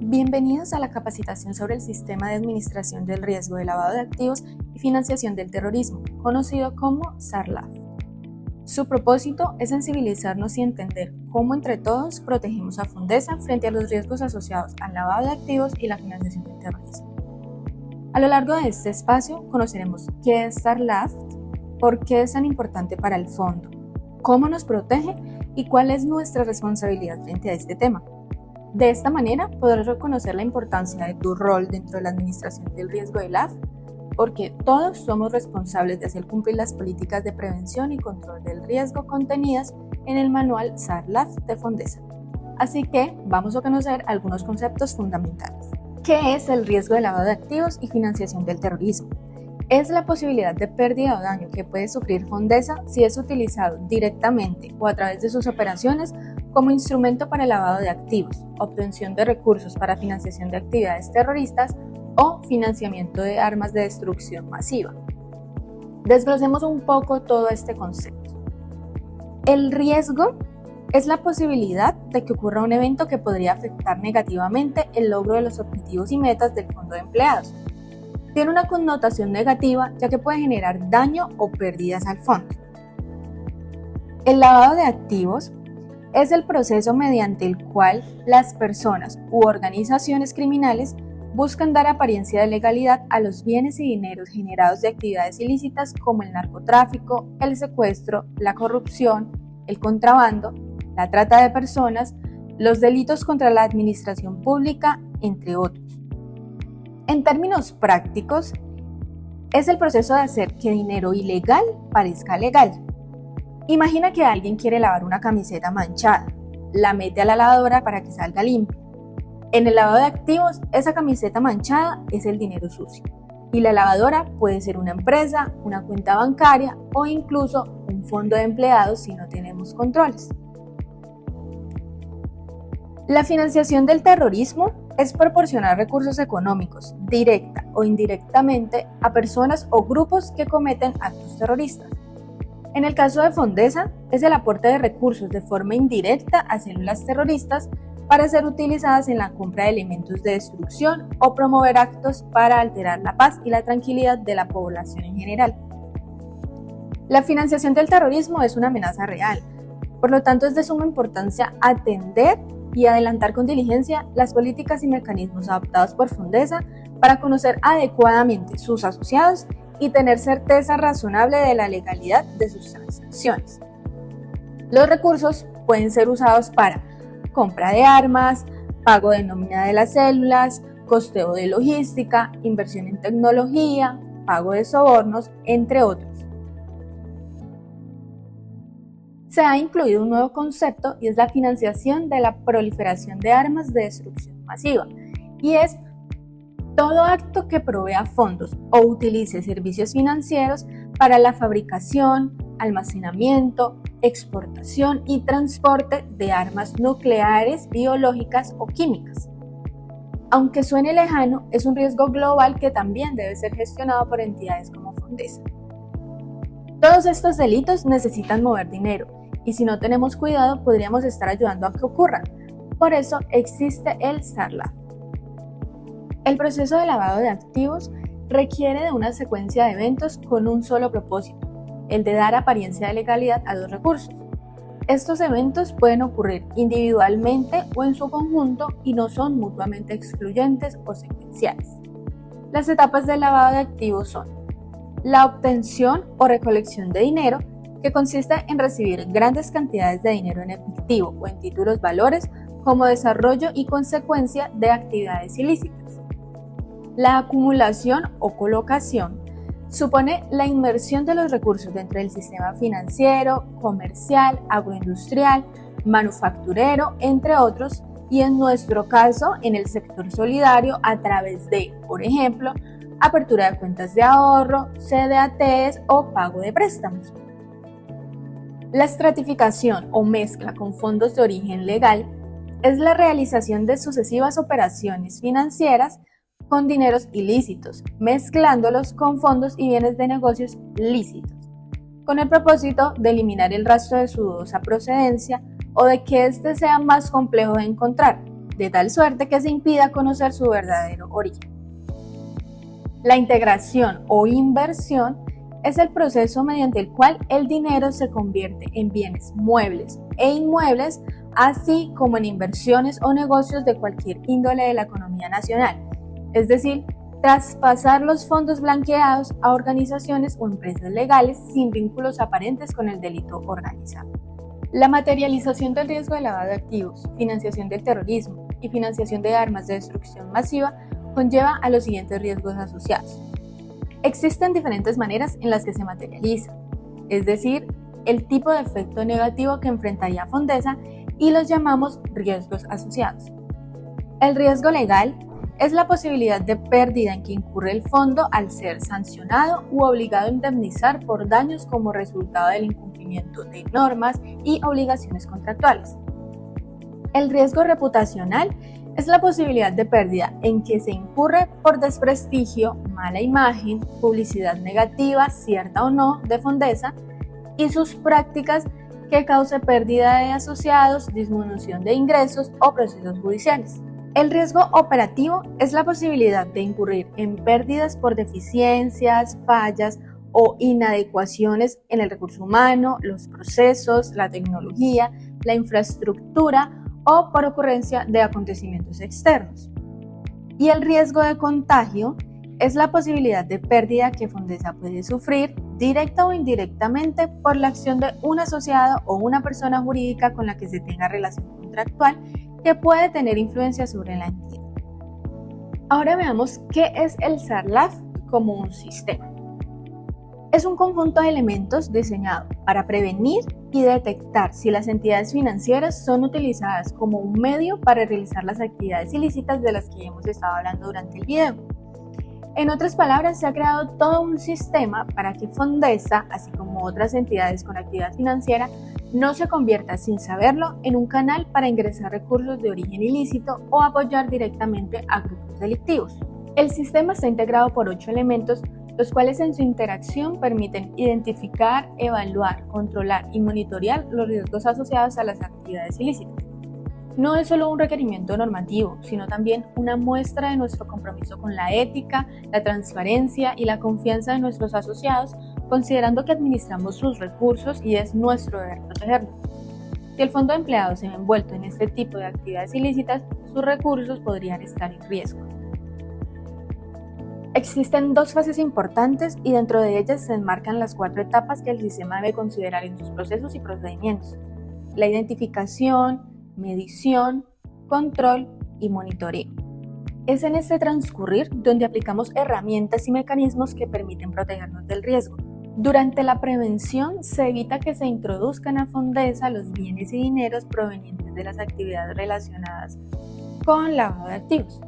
Bienvenidos a la capacitación sobre el Sistema de Administración del Riesgo de Lavado de Activos y Financiación del Terrorismo, conocido como SARLAF. Su propósito es sensibilizarnos y entender cómo entre todos protegemos a Fundesa frente a los riesgos asociados al lavado de activos y la financiación del terrorismo. A lo largo de este espacio conoceremos qué es SARLAF, por qué es tan importante para el fondo, cómo nos protege y cuál es nuestra responsabilidad frente a este tema. De esta manera podrás reconocer la importancia de tu rol dentro de la administración del riesgo de LAF, porque todos somos responsables de hacer cumplir las políticas de prevención y control del riesgo contenidas en el manual SARLAF de Fundesa. Así que vamos a conocer algunos conceptos fundamentales. ¿Qué es el riesgo de lavado de activos y financiación del terrorismo? Es la posibilidad de pérdida o daño que puede sufrir Fundesa si es utilizado directamente o a través de sus operaciones como instrumento para el lavado de activos, obtención de recursos para financiación de actividades terroristas o financiamiento de armas de destrucción masiva. Desglosemos un poco todo este concepto. El riesgo es la posibilidad de que ocurra un evento que podría afectar negativamente el logro de los objetivos y metas del fondo de empleados. Tiene una connotación negativa ya que puede generar daño o pérdidas al fondo. El lavado de activos es el proceso mediante el cual las personas u organizaciones criminales buscan dar apariencia de legalidad a los bienes y dineros generados de actividades ilícitas como el narcotráfico, el secuestro, la corrupción, el contrabando, la trata de personas, los delitos contra la administración pública, entre otros. En términos prácticos, es el proceso de hacer que dinero ilegal parezca legal. Imagina que alguien quiere lavar una camiseta manchada, la mete a la lavadora para que salga limpia. En el lavado de activos, esa camiseta manchada es el dinero sucio y la lavadora puede ser una empresa, una cuenta bancaria o incluso un fondo de empleados si no tenemos controles. La financiación del terrorismo es proporcionar recursos económicos, directa o indirectamente, a personas o grupos que cometen actos terroristas. En el caso de Fundesa, es el aporte de recursos de forma indirecta a células terroristas para ser utilizadas en la compra de elementos de destrucción o promover actos para alterar la paz y la tranquilidad de la población en general. La financiación del terrorismo es una amenaza real, por lo tanto es de suma importancia atender y adelantar con diligencia las políticas y mecanismos adoptados por Fundesa para conocer adecuadamente sus asociados y tener certeza razonable de la legalidad de sus transacciones. Los recursos pueden ser usados para compra de armas, pago de nómina de las células, costeo de logística, inversión en tecnología, pago de sobornos, entre otros. Se ha incluido un nuevo concepto y es la financiación de la proliferación de armas de destrucción masiva, y es todo acto que provea fondos o utilice servicios financieros para la fabricación, almacenamiento, exportación y transporte de armas nucleares, biológicas o químicas. Aunque suene lejano, es un riesgo global que también debe ser gestionado por entidades como Fundesa. Todos estos delitos necesitan mover dinero y si no tenemos cuidado podríamos estar ayudando a que ocurran. Por eso existe el SARLAF. El proceso de lavado de activos requiere de una secuencia de eventos con un solo propósito, el de dar apariencia de legalidad a los recursos. Estos eventos pueden ocurrir individualmente o en su conjunto y no son mutuamente excluyentes o secuenciales. Las etapas del lavado de activos son la obtención o recolección de dinero, que consiste en recibir grandes cantidades de dinero en efectivo o en títulos valores como desarrollo y consecuencia de actividades ilícitas. La acumulación o colocación supone la inmersión de los recursos dentro del sistema financiero, comercial, agroindustrial, manufacturero, entre otros, y en nuestro caso en el sector solidario a través de, por ejemplo, apertura de cuentas de ahorro, CDATs o pago de préstamos. La estratificación o mezcla con fondos de origen legal es la realización de sucesivas operaciones financieras con dineros ilícitos, mezclándolos con fondos y bienes de negocios lícitos, con el propósito de eliminar el rastro de su dudosa procedencia o de que éste sea más complejo de encontrar, de tal suerte que se impida conocer su verdadero origen. La integración o inversión es el proceso mediante el cual el dinero se convierte en bienes muebles e inmuebles, así como en inversiones o negocios de cualquier índole de la economía nacional, es decir, traspasar los fondos blanqueados a organizaciones o empresas legales sin vínculos aparentes con el delito organizado. La materialización del riesgo de lavado de activos, financiación del terrorismo y financiación de armas de destrucción masiva conlleva a los siguientes riesgos asociados. Existen diferentes maneras en las que se materializa, es decir, el tipo de efecto negativo que enfrentaría Fondesa y los llamamos riesgos asociados. El riesgo legal es la posibilidad de pérdida en que incurre el fondo al ser sancionado u obligado a indemnizar por daños como resultado del incumplimiento de normas y obligaciones contractuales. El riesgo reputacional es la posibilidad de pérdida en que se incurre por desprestigio, mala imagen, publicidad negativa, cierta o no, de Fondesa y sus prácticas que cause pérdida de asociados, disminución de ingresos o procesos judiciales. El riesgo operativo es la posibilidad de incurrir en pérdidas por deficiencias, fallas o inadecuaciones en el recurso humano, los procesos, la tecnología, la infraestructura o por ocurrencia de acontecimientos externos. Y el riesgo de contagio es la posibilidad de pérdida que Fondesa puede sufrir directa o indirectamente por la acción de un asociado o una persona jurídica con la que se tenga relación contractual que puede tener influencia sobre la entidad. Ahora veamos qué es el SARLAF como un sistema. Es un conjunto de elementos diseñado para prevenir y detectar si las entidades financieras son utilizadas como un medio para realizar las actividades ilícitas de las que hemos estado hablando durante el video. En otras palabras, se ha creado todo un sistema para que Fondesa, así como otras entidades con actividad financiera, no se convierta sin saberlo en un canal para ingresar recursos de origen ilícito o apoyar directamente a grupos delictivos. El sistema está integrado por 8 elementos, los cuales en su interacción permiten identificar, evaluar, controlar y monitorear los riesgos asociados a las actividades ilícitas. No es solo un requerimiento normativo, sino también una muestra de nuestro compromiso con la ética, la transparencia y la confianza de nuestros asociados, considerando que administramos sus recursos y es nuestro deber protegerlos. Si el fondo de empleados se ve envuelto en este tipo de actividades ilícitas, sus recursos podrían estar en riesgo. Existen 2 fases importantes y dentro de ellas se enmarcan las 4 etapas que el sistema debe considerar en sus procesos y procedimientos: la identificación, medición, control y monitoreo. Es en este transcurrir donde aplicamos herramientas y mecanismos que permiten protegernos del riesgo. Durante la prevención se evita que se introduzcan a Fondesa los bienes y dineros provenientes de las actividades relacionadas con lavado de activos.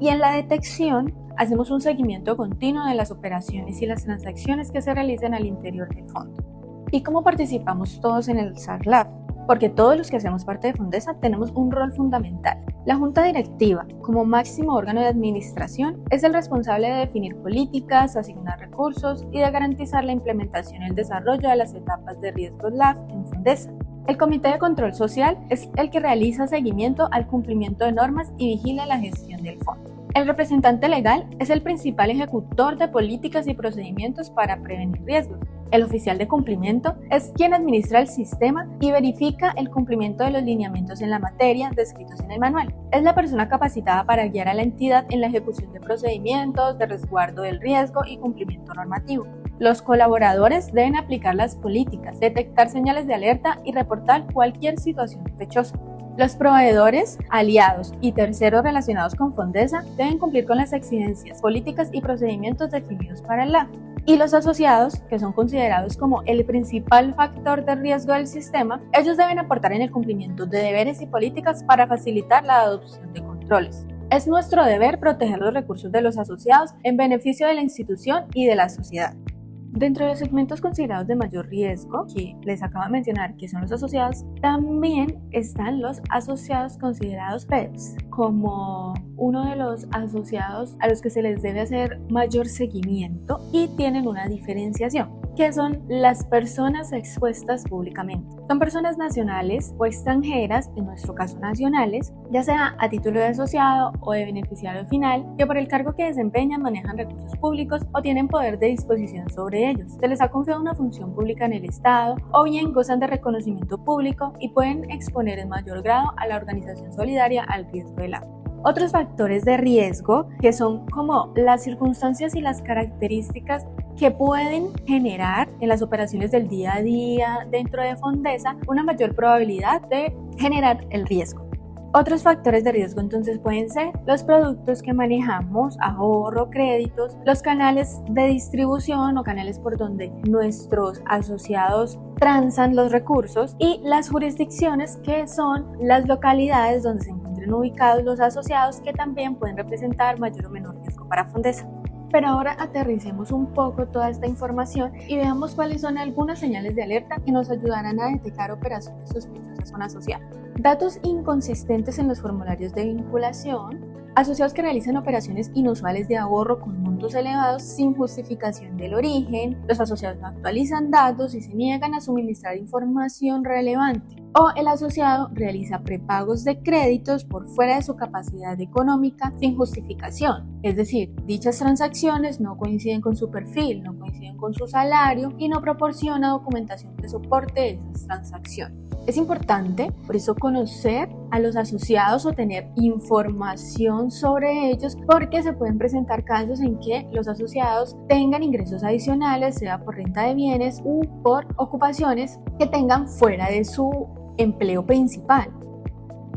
Y en la detección hacemos un seguimiento continuo de las operaciones y las transacciones que se realizan al interior del fondo. ¿Y cómo participamos todos en el SARLAF? Porque todos los que hacemos parte de Fondesa tenemos un rol fundamental. La Junta Directiva, como máximo órgano de administración, es el responsable de definir políticas, asignar recursos y de garantizar la implementación y el desarrollo de las etapas de riesgos LAF en Fondesa. El Comité de Control Social es el que realiza seguimiento al cumplimiento de normas y vigila la gestión del fondo. El representante legal es el principal ejecutor de políticas y procedimientos para prevenir riesgos. El oficial de cumplimiento es quien administra el sistema y verifica el cumplimiento de los lineamientos en la materia descritos en el manual. Es la persona capacitada para guiar a la entidad en la ejecución de procedimientos de resguardo del riesgo y cumplimiento normativo. Los colaboradores deben aplicar las políticas, detectar señales de alerta y reportar cualquier situación sospechosa. Los proveedores, aliados y terceros relacionados con Fondesa deben cumplir con las exigencias, políticas y procedimientos definidos para el LAF. Y los asociados, que son considerados como el principal factor de riesgo del sistema, ellos deben aportar en el cumplimiento de deberes y políticas para facilitar la adopción de controles. Es nuestro deber proteger los recursos de los asociados en beneficio de la institución y de la sociedad. Dentro de los segmentos considerados de mayor riesgo, que les acabo de mencionar que son los asociados, también están los asociados considerados PEPs, como uno de los asociados a los que se les debe hacer mayor seguimiento y tienen una diferenciación. ¿Qué son las personas expuestas públicamente? Son personas nacionales o extranjeras, en nuestro caso nacionales, ya sea a título de asociado o de beneficiario final, que por el cargo que desempeñan manejan recursos públicos o tienen poder de disposición sobre ellos. Se les ha confiado una función pública en el Estado o bien gozan de reconocimiento público y pueden exponer en mayor grado a la organización solidaria al riesgo del agua. Otros factores de riesgo que son como las circunstancias y las características que pueden generar en las operaciones del día a día dentro de Fondesa una mayor probabilidad de generar el riesgo. Otros factores de riesgo entonces pueden ser los productos que manejamos, ahorro, créditos, los canales de distribución o canales por donde nuestros asociados transan los recursos y las jurisdicciones que son las localidades donde se encuentren ubicados los asociados que también pueden representar mayor o menor riesgo para Fondesa. Pero ahora aterricemos un poco toda esta información y veamos cuáles son algunas señales de alerta que nos ayudarán a detectar operaciones sospechosas con asociados. Datos inconsistentes en los formularios de vinculación, asociados que realizan operaciones inusuales de ahorro con montos elevados sin justificación del origen, los asociados no actualizan datos y se niegan a suministrar información relevante, o el asociado realiza prepagos de créditos por fuera de su capacidad económica sin justificación, es decir, dichas transacciones no coinciden con su perfil, no coinciden con su salario y no proporciona documentación que soporte esas transacciones. Es importante, por eso, conocer a los asociados o tener información sobre ellos, porque se pueden presentar casos en que los asociados tengan ingresos adicionales, sea por renta de bienes u por ocupaciones que tengan fuera de su empleo principal.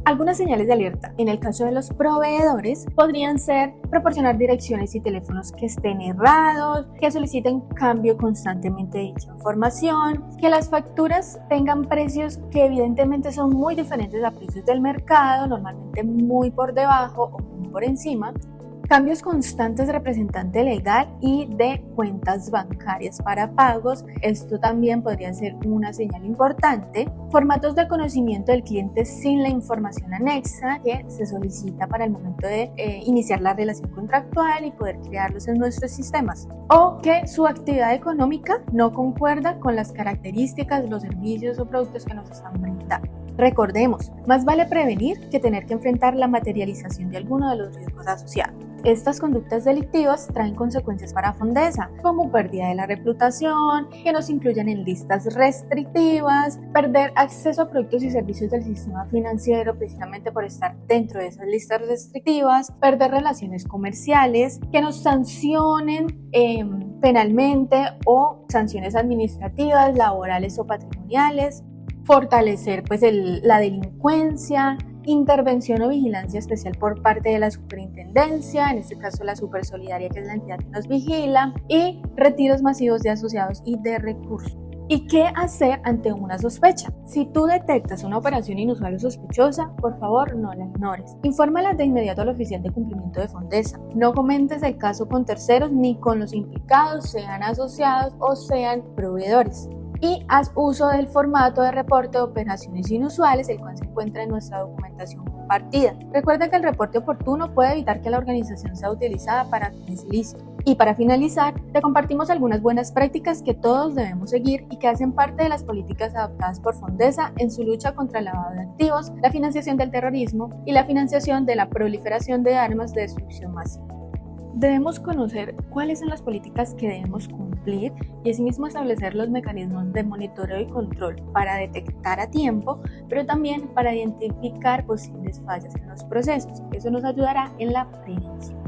Algunas señales de alerta en el caso de los proveedores podrían ser proporcionar direcciones y teléfonos que estén errados, que soliciten cambio constantemente de dicha información, que las facturas tengan precios que evidentemente son muy diferentes a precios del mercado, normalmente muy por debajo o muy por encima, cambios constantes de representante legal y de cuentas bancarias para pagos. Esto también podría ser una señal importante. Formatos de conocimiento del cliente sin la información anexa que se solicita para el momento de iniciar la relación contractual y poder crearlos en nuestros sistemas. O que su actividad económica no concuerda con las características, los servicios o productos que nos están brindando. Recordemos, más vale prevenir que tener que enfrentar la materialización de alguno de los riesgos asociados. Estas conductas delictivas traen consecuencias para Fondesa, como pérdida de la reputación, que nos incluyan en listas restrictivas, perder acceso a productos y servicios del sistema financiero precisamente por estar dentro de esas listas restrictivas, perder relaciones comerciales, que nos sancionen penalmente o sanciones administrativas, laborales o patrimoniales, fortalecer la delincuencia, intervención o vigilancia especial por parte de la superintendencia, en este caso la Supersolidaria, que es la entidad que nos vigila, y retiros masivos de asociados y de recursos. ¿Y qué hacer ante una sospecha? Si tú detectas una operación inusual o sospechosa, por favor no la ignores. Infórmala de inmediato al oficial de cumplimiento de Fondesa. No comentes el caso con terceros ni con los implicados, sean asociados o sean proveedores. Y haz uso del formato de reporte de operaciones inusuales, el cual se encuentra en nuestra documentación compartida. Recuerda que el reporte oportuno puede evitar que la organización sea utilizada para fines ilícitos. Y para finalizar, te compartimos algunas buenas prácticas que todos debemos seguir y que hacen parte de las políticas adoptadas por Fondesa en su lucha contra el lavado de activos, la financiación del terrorismo y la financiación de la proliferación de armas de destrucción masiva. Debemos conocer cuáles son las políticas que debemos cumplir y asimismo establecer los mecanismos de monitoreo y control para detectar a tiempo, pero también para identificar posibles fallas en los procesos. Eso nos ayudará en la prevención.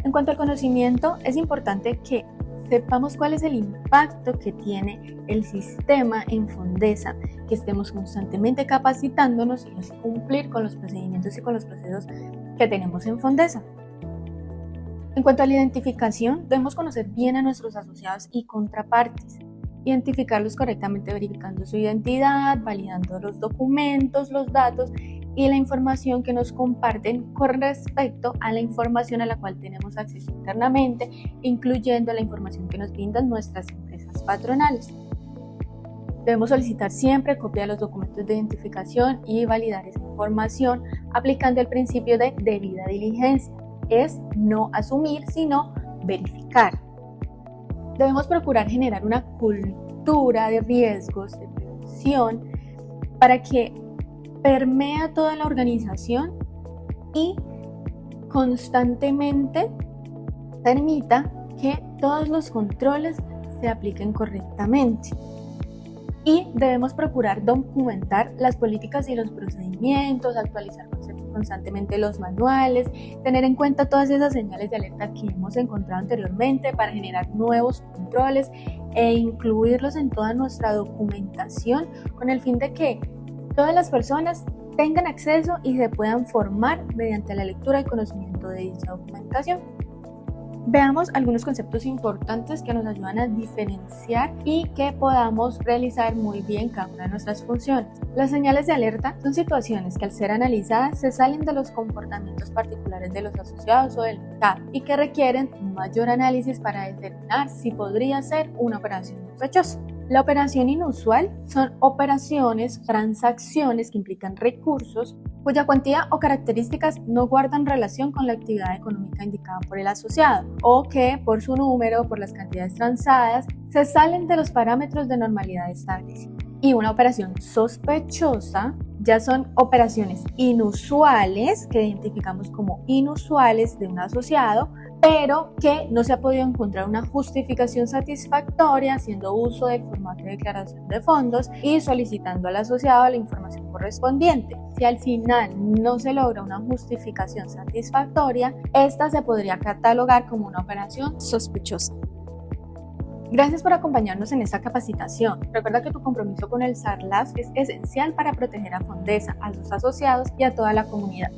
En cuanto al conocimiento, es importante que sepamos cuál es el impacto que tiene el sistema en Fondesa, que estemos constantemente capacitándonos y así cumplir con los procedimientos y con los procesos que tenemos en Fondesa. En cuanto a la identificación, debemos conocer bien a nuestros asociados y contrapartes, identificarlos correctamente verificando su identidad, validando los documentos, los datos y la información que nos comparten con respecto a la información a la cual tenemos acceso internamente, incluyendo la información que nos brindan nuestras empresas patronales. Debemos solicitar siempre copia de los documentos de identificación y validar esa información aplicando el principio de debida diligencia. Es no asumir, sino verificar. Debemos procurar generar una cultura de riesgos, de prevención, para que permea toda la organización y constantemente permita que todos los controles se apliquen correctamente. Y debemos procurar documentar las políticas y los procedimientos, actualizar constantemente los manuales, tener en cuenta todas esas señales de alerta que hemos encontrado anteriormente para generar nuevos controles e incluirlos en toda nuestra documentación con el fin de que todas las personas tengan acceso y se puedan formar mediante la lectura y conocimiento de dicha documentación. Veamos algunos conceptos importantes que nos ayudan a diferenciar y que podamos realizar muy bien cada una de nuestras funciones. Las señales de alerta son situaciones que al ser analizadas se salen de los comportamientos particulares de los asociados o del mercado y que requieren un mayor análisis para determinar si podría ser una operación sospechosa. La operación inusual son operaciones, transacciones que implican recursos cuya cuantía o características no guardan relación con la actividad económica indicada por el asociado o que por su número o por las cantidades transadas se salen de los parámetros de normalidad establecidos. Y una operación sospechosa ya son operaciones inusuales que identificamos como inusuales de un asociado, pero que no se ha podido encontrar una justificación satisfactoria haciendo uso del formato de declaración de fondos y solicitando al asociado la información correspondiente. Si al final no se logra una justificación satisfactoria, esta se podría catalogar como una operación sospechosa. Gracias por acompañarnos en esta capacitación. Recuerda que tu compromiso con el SARLAF es esencial para proteger a Fondesa, a sus asociados y a toda la comunidad.